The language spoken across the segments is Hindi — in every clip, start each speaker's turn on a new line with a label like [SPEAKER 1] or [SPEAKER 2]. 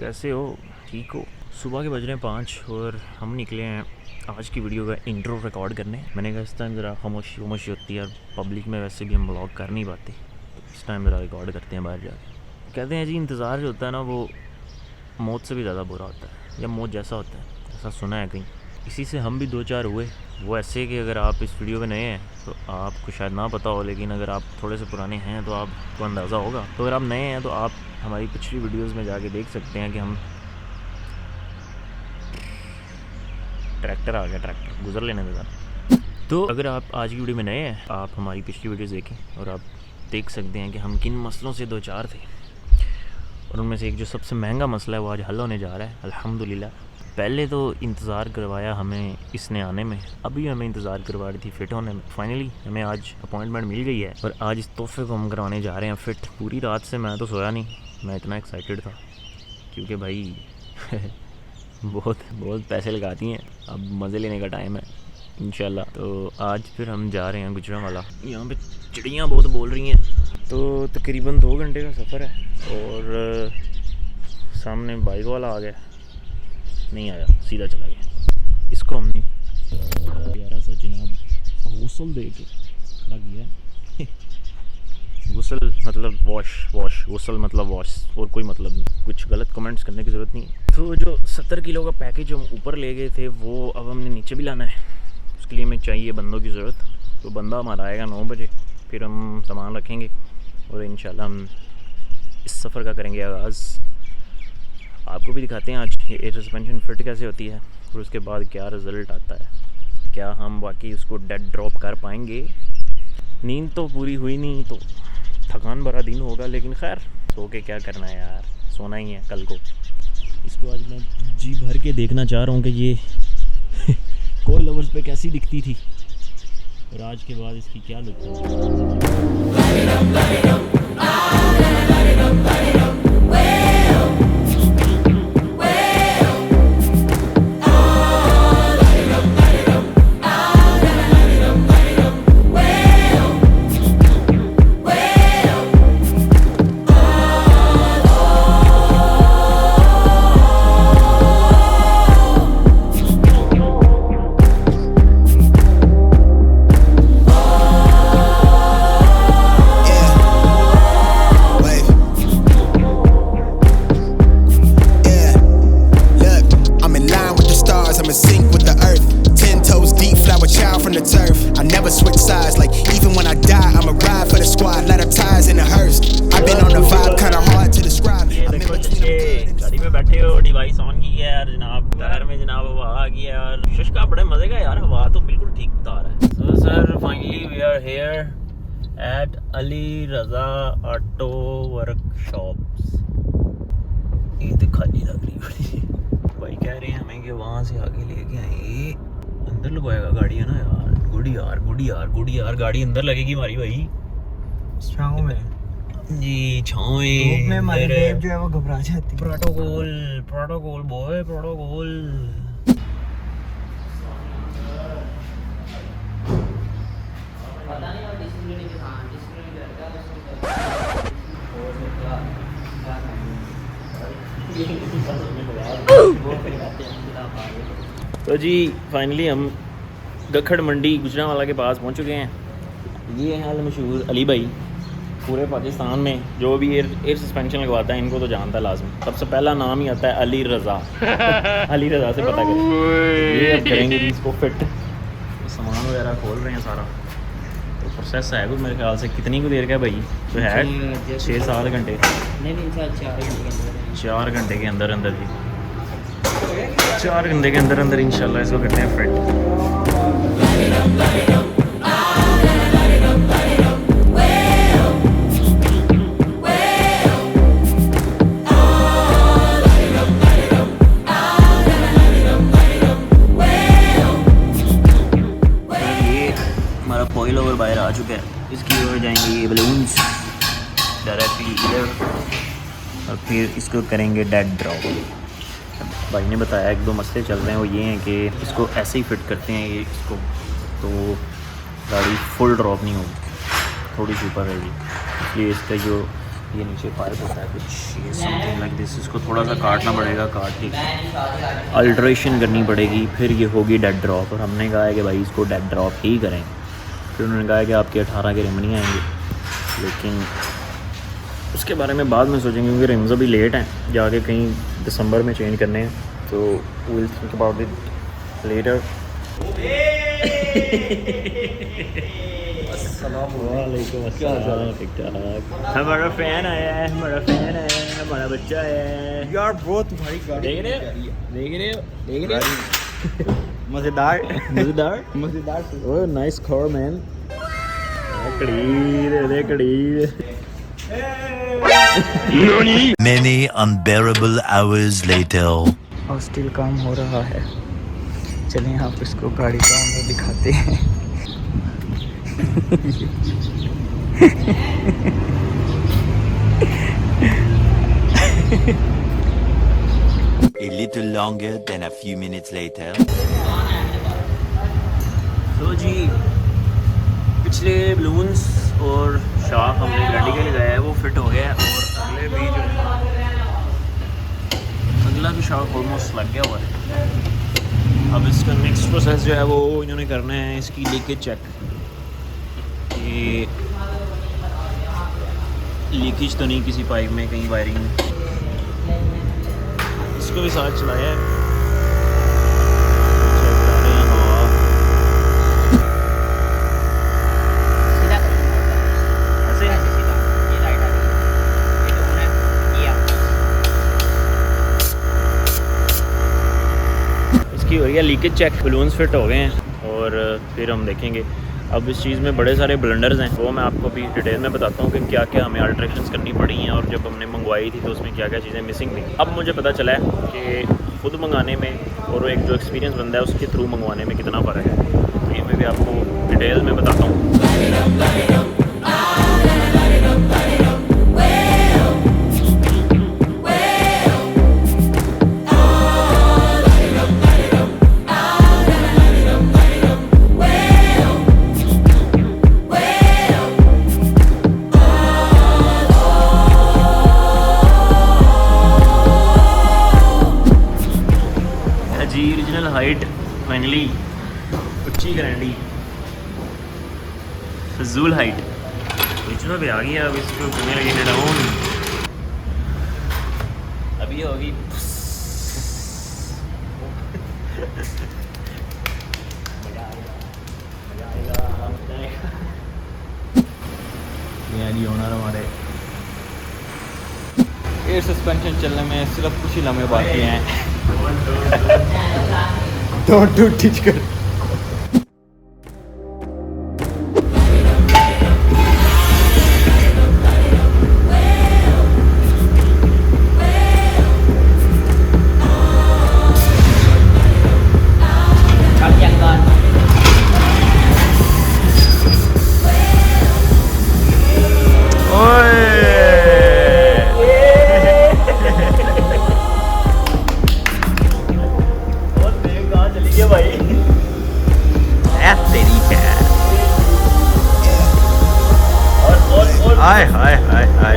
[SPEAKER 1] कैसे हो? ठीक हो? सुबह के बज रहे हैं 5 और हम निकले हैं आज की वीडियो का इंट्रो रिकॉर्ड करने। मैंने कहा इस टाइम ज़रा खामोशी होती है और पब्लिक में वैसे भी हम ब्लॉग कर नहीं पाते, तो इस टाइम ज़रा रिकॉर्ड करते हैं बाहर जाके। कहते हैं जी इंतज़ार जो होता है ना वो मौत से भी ज़्यादा बुरा होता है, या मौत जैसा होता है, ऐसा सुना है कहीं। इसी से हम भी 2-4 हुए। वो ऐसे कि अगर आप इस वीडियो में नए हैं तो आपको शायद ना पता हो, लेकिन अगर आप थोड़े से पुराने हैं तो आपको अंदाज़ा होगा। तो अगर आप नए हैं तो आप हमारी पिछली वीडियोस में जाके देख सकते हैं कि हम ट्रैक्टर आ गया, ट्रैक्टर गुजर लेने देगा। तो अगर आप आज की वीडियो में नए हैं, आप हमारी पिछली वीडियोस देखें और आप देख सकते हैं कि हम किन मसलों से 2-4 थे, और उनमें से एक जो सबसे महंगा मसला है वो आज हल होने जा रहा है अल्हम्दुलिल्लाह। पहले तो इंतज़ार करवाया हमें इसने आने में, अभी हमें इंतज़ार करवा रही थी फ़िट होने में। फाइनली हमें आज अपॉइंटमेंट मिल गई है और आज इस तोहफे को हम करवाने जा रहे हैं फ़िट। पूरी रात से मैं तो सोया नहीं, मैं इतना एक्साइटेड था क्योंकि भाई बहुत पैसे लगाती हैं, अब मज़े लेने का टाइम है इंशाल्लाह। तो आज फिर हम जा रहे हैं गुजरांवाला। यहाँ पे चिड़ियाँ बहुत बोल रही हैं। तो तकरीबन 2 घंटे का सफ़र है और सामने बाइक वाला आ गया, नहीं आया, सीधा चला गया। इसको हमने प्यारा सा जनाब गुसल दे के खड़ा किया। गुसल मतलब वॉश, गुसल मतलब वॉश, और कोई मतलब नहीं। कुछ गलत कमेंट्स करने की ज़रूरत नहीं। तो जो 70 किलो का पैकेज हम ऊपर ले गए थे वो अब हमने नीचे भी लाना है। उसके लिए हमें चाहिए बंदों की ज़रूरत। तो बंदा हमारा आएगा 9 बजे, फिर हम सामान रखेंगे और इंशाल्लाह हम इस सफ़र का करेंगे आगाज़। आपको भी दिखाते हैं आज ये एयर सस्पेंशन फिट कैसे होती है और उसके बाद क्या रिज़ल्ट आता है। क्या हम वाकई उसको डेड ड्रॉप कर पाएंगे? नींद तो पूरी हुई नहीं तो थकान भरा दिन होगा, लेकिन खैर सो के क्या करना है यार, सोना ही है कल को। इसको आज मैं जी भर के देखना चाह रहा हूँ कि ये कोल लवर्स पे कैसी दिखती थी और आज के बाद इसकी क्या लुक डिवाइस ऑन की है यार जनाब, टायर में जनाब हवा आ गई है और शुष्का बड़े मजे का यार, हवा तो बिल्कुल ठीक बता रहा है। So sir finally we are here at Ali Raza auto workshops. ये तो खाली लग रही बड़ी। भाई कह रहे हैं हमें कि वहाँ से आगे लेके आए, अंदर लगवाएगा गाड़ी है ना यार। गुड यार गाड़ी अंदर लगेगी हमारी भाई, छाँव में जी, छाँव में हमारी वेव जो है वो घबरा जाती है। Protocol boy, protocol. तो जी फाइनली हम गखड़ मंडी गुजरांवाला के पास पहुंच चुके हैं। ये है मशहूर अली भाई। पूरे पाकिस्तान में जो भी एयर सस्पेंशन लगवाता है इनको तो जानता है लाजमी। सबसे पहला नाम ही आता है अली रज़ा। अली रज़ा से पता करें। ये अब करेंगे जी इसको फिट। तो सामान वगैरह खोल रहे हैं सारा, तो प्रोसेस है कुछ मेरे ख्याल से। कितनी को देर का भाई? तो है 6-7 घंटे, नहीं 4 घंटे के अंदर अंदर जी, 4 घंटे के अंदर अंदर इंशाल्लाह इसको करते हैं फिट। कोयल ओवर बाहर आ चुका है, इसकी ओर जाएंगे ये बलून्स डायरेक्टली इधर और फिर इसको करेंगे डेड ड्रॉप। भाई ने बताया 1-2 मसले चल रहे हैं, वो ये हैं कि इसको ऐसे ही फिट करते हैं ये इसको, तो गाड़ी फुल ड्रॉप नहीं होगी, थोड़ी सी ऊपर रहेगी। इसलिए इसका जो ये नीचे पाइप होता है कुछ, ये समथिंग लाइक दिस। इसको थोड़ा सा काटना पड़ेगा, काट के अल्ट्रेशन करनी पड़ेगी, फिर ये होगी डेड ड्रॉप। और हमने कहा है कि भाई इसको डेड ड्रॉप ही करें। फिर उन्होंने कहा कि आपके 18 के रिम नहीं आएंगे, लेकिन उसके बारे में बाद में सोचेंगे क्योंकि रिम्स अभी लेट हैं, जाके कहीं दिसंबर में चेंज करने हैं, तो will think about it later. वालेकुम अस्सलाम, ठीक ठाक। हमारा फ़ैन आया है, हमारा फ़ैन आया है, हमारा बच्चा आया है
[SPEAKER 2] यार। बहुत तुम्हारी गाड़ी
[SPEAKER 1] देख रहे हो, देख रहे हो, देख रहे हो।
[SPEAKER 2] मज़ेदार
[SPEAKER 1] मज़ेदार
[SPEAKER 2] मज़ेदार।
[SPEAKER 1] Oh nice car man. कड़ीर दे कड़ीर।
[SPEAKER 3] Many unbearable hours later.
[SPEAKER 2] और स्टिल काम हो रहा है। चलिए आप इसको गाड़ी का अंदर दिखाते हैं।
[SPEAKER 3] A little longer than a few minutes later.
[SPEAKER 1] तो जी पिछले बलून्स और शाख हमने गाड़ी के लगाया है, वो फिट हो गया है। और अगले भी जो अगला भी शाख ऑलमोस्ट लग गया हुआ है। अब इसका नेक्स्ट प्रोसेस जो है वो इन्होंने करना है, इसकी लीकेज चेक। ये लीकेज तो नहीं किसी पाइप में, कहीं वायरिंग में। इसको भी साथ चलाया है, चेक कर रहे हैं हवा। इसकी हो रही है लीकेज चेक। बलून्स फिट हो गए हैं और फिर हम देखेंगे। अब इस चीज़ में बड़े सारे ब्लंडर्स हैं, वो मैं आपको भी डिटेल में बताता हूँ कि क्या क्या हमें अल्ट्रेशंस करनी पड़ी हैं, और जब हमने मंगवाई थी तो उसमें क्या क्या चीज़ें मिसिंग थी। अब मुझे पता चला है कि खुद मंगाने में और एक जो एक्सपीरियंस बंदा है उसके थ्रू मंगवाने में कितना फ़र्क है। तो ये मैं भी आपको डिटेल में बताता हूँ। ओरिजिनल हाइट फाइनली अच्छी गारंटी फजूल हाइट ओरिजिनल पे आ गई है। अब इसको करने लगे डाउन, अभी होगी ये ओनर हमारे।
[SPEAKER 2] एयर सस्पेंशन चलने में सिर्फ कुछ ही लम्हे बाकी हैं। तो टीच कर
[SPEAKER 1] हाय हाय हाय हाय।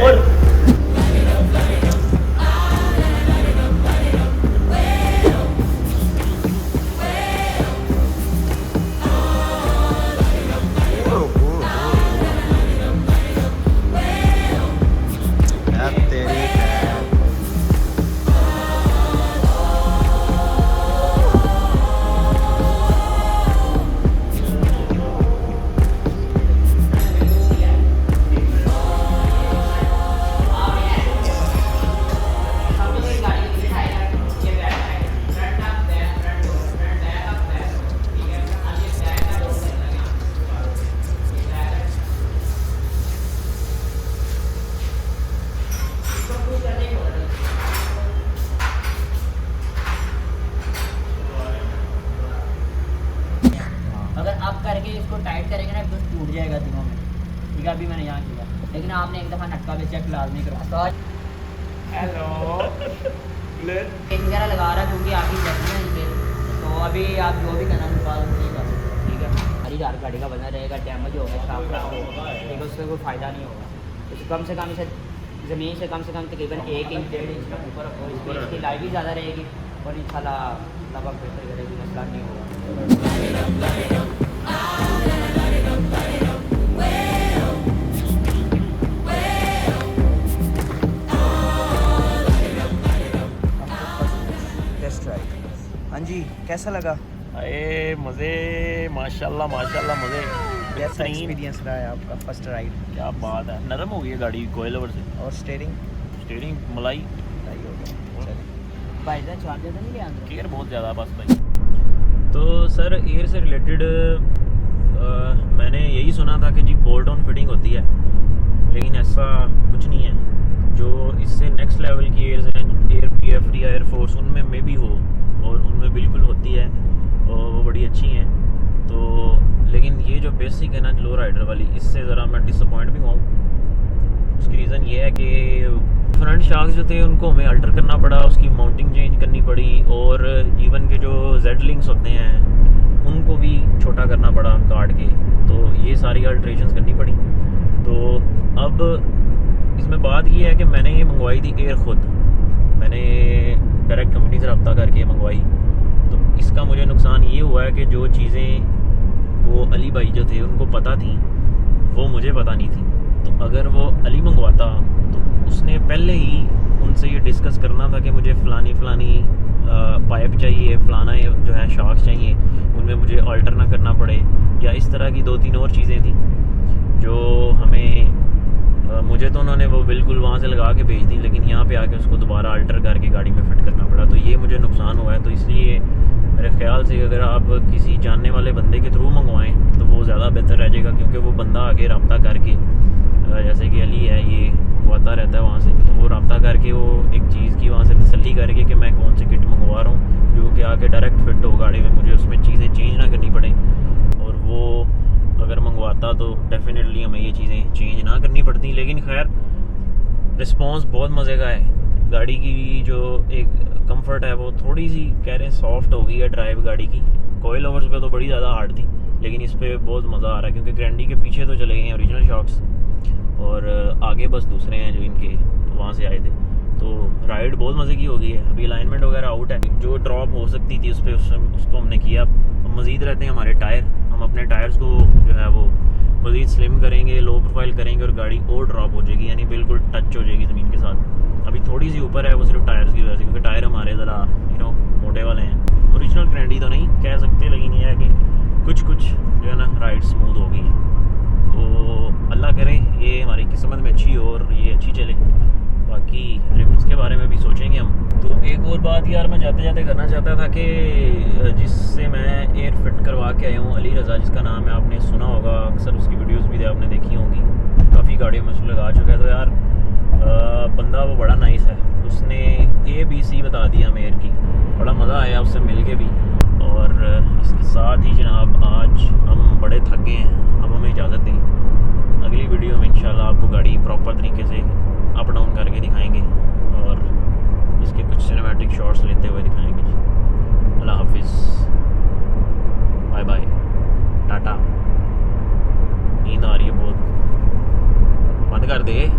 [SPEAKER 4] करके इसको टाइट करेंगे ना तो टूट जाएगा दिनों में। ठीक है, अभी मैंने यहाँ किया, लेकिन आपने एक दफ़ा नटका पे चेक लाजमी करवा। हेलो वगैरह लगा रहा है क्योंकि आपकी जगह है पे, तो अभी आप जो भी करना निकाल नहीं कर सकते। ठीक है, हरी गाड़ी का बना रहेगा, डैमेज हो गया, साफ खराब होगा, ठीक है, उससे कोई फ़ायदा नहीं होगा। तो कम से कम इसे ज़मीन से कम तकरीबन 1 इंच 1.5 इंच तक ऊपर और
[SPEAKER 1] ऊपर
[SPEAKER 4] इसकी लाइट भी ज़्यादा रहेगी और इंशाल्लाह लगा बेहतर करेगी, मसला नहीं होगा।
[SPEAKER 2] Test drive. हाँ जी, कैसा लगा?
[SPEAKER 1] अरे मज़े, माशाल्लाह माशाल्लाह मज़े।
[SPEAKER 2] कैसा
[SPEAKER 1] बेहतरीन,
[SPEAKER 2] एक्सपीरियंस रहा है आपका फर्स्ट राइड?
[SPEAKER 1] क्या बात है, नरम हो गई है गाड़ी कोयल ओवर से।
[SPEAKER 2] और स्टीयरिंग
[SPEAKER 1] स्टीयरिंग मलाई,
[SPEAKER 2] सही हो गया। चलिए।
[SPEAKER 4] भाई साहब चार्जर तो नहीं लिया अंदर?
[SPEAKER 1] केयर बहुत ज़्यादा बस भाई। तो सर एयर से रिलेटेड मैंने यही सुना था कि जी बोल्ट ऑन फिटिंग होती है, लेकिन ऐसा कुछ नहीं है। जो इससे नेक्स्ट लेवल की एयर्स हैं, एयर पीएफ या एयर फोर्स, उनमें मे भी हो और उनमें बिल्कुल होती है और वो बड़ी अच्छी हैं। तो लेकिन ये जो बेसिक है ना लो राइडर वाली, इससे ज़रा मैं डिसअपॉइंट भी हुआ हूँ। उसकी रीज़न ये है कि फ्रंट शाफ्ट जो थे उनको हमें अल्टर करना पड़ा, उसकी माउंटिंग चेंज करनी पड़ी और इवन के जो जेड लिंक्स होते हैं उनको भी छोटा करना पड़ा काट के। तो ये सारी अल्ट्रेशंस करनी पड़ी। तो अब इसमें बात ये है कि मैंने ये मंगवाई थी एयर खुद, मैंने डायरेक्ट कंपनी से रब्ता करके मंगवाई। तो इसका मुझे नुकसान ये हुआ है कि जो चीज़ें वो अली भाई जो थे उनको पता थी वो मुझे पता नहीं थी। तो अगर वो अली मंगवाता तो उसने पहले ही उनसे ये डिस्कस करना था कि मुझे फ़लानी पाइप चाहिए, फ़लाना जो है शाफ्ट चाहिए, उनमें मुझे अल्टर ना करना पड़े, या इस तरह की 2-3 और चीज़ें थी जो हमें मुझे तो उन्होंने वो बिल्कुल वहाँ से लगा के भेज दी, लेकिन यहाँ पे आके उसको दोबारा अल्टर करके गाड़ी में फ़िट करना पड़ा। तो ये मुझे नुकसान हुआ है। तो इसलिए मेरे ख्याल से अगर आप किसी जानने वाले बंदे के थ्रू मंगवाएं तो वो ज़्यादा बेहतर रह जाएगा, क्योंकि वो बंदा आगे रब्ता करके, जैसे कि अली है ये मंगवाता रहता है वहाँ से, तो वो रब्ता करके वो एक चीज़ की वहाँ से तसल्ली करके कि मैं कौन सी किट मंगवा रहा हूँ जो कि आके डायरेक्ट फिट हो गाड़ी में, मुझे उसमें चीज़ें चेंज ना करनी पड़े। और वो अगर मंगवाता तो डेफिनेटली हमें ये चीज़ें चेंज ना करनी पड़ती। लेकिन खैर रिस्पॉन्स बहुत मज़े का है। गाड़ी की जो एक कंफर्ट है वो थोड़ी सी कह रहे हैं सॉफ्ट हो गई है ड्राइव गाड़ी की। कोयल ओवर्स पे तो बड़ी ज़्यादा हार्ड थी, लेकिन इस पर बहुत मज़ा आ रहा है क्योंकि ग्रैंडी के पीछे तो चले गए हैं ओरिजिनल शॉक्स और आगे बस दूसरे हैं जो इनके वहाँ से आए थे। तो राइड बहुत मज़े की हो गई है। अभी अलाइनमेंट वगैरह आउट है, जो ड्रॉप हो सकती थी उस पर उसको हमने किया। मज़ीद रहते हैं हमारे टायर, हम अपने टायर्स को जो है वो मज़ीद स्लिम करेंगे, लो प्रोफाइल करेंगे और गाड़ी और ड्रॉप हो जाएगी, यानी बिल्कुल टच हो जाएगी ज़मीन के साथ। अभी थोड़ी सी ऊपर है वो सिर्फ टायर्स की वजह से, क्योंकि टायर हमारे ज़रा मोटे वाले हैं। ओरिजिनल ग्रैंडी तो नहीं कह सकते, लेकिन ये है कि कुछ जो है ना राइड स्मूथ हो गई है। तो अल्लाह करे ये हमारी किस्मत में अच्छी हो और ये अच्छी चले। बाकी रिम्स के बारे में भी सोचेंगे हम। तो एक और बात यार मैं जाते जाते करना चाहता था कि जिससे मैं एयर फिट करवा के आया हूँ, अली रज़ा जिसका नाम है, आपने सुना होगा, अक्सर उसकी वीडियोस भी आपने देखी होंगी, काफ़ी गाड़ियों में उसको लगा चुका है। तो यार बंदा वो बड़ा नाइस है, उसने ABC बता दी हमें एयर की, बड़ा मज़ा आया उससे मिल के भी। और इसके साथ ही जनाब आज हम बड़े थक गए हैं, अब हमें इजाज़त दें। अगली वीडियो में इंशाल्लाह आपको गाड़ी प्रॉपर तरीके से अप डाउन करके दिखाएंगे और इसके कुछ सिनेमैटिक शॉट्स लेते हुए दिखाएंगे। अल्लाह हाफिज़, बाय बाय, टाटा। नींद आ रही है बहुत, बंद कर दे।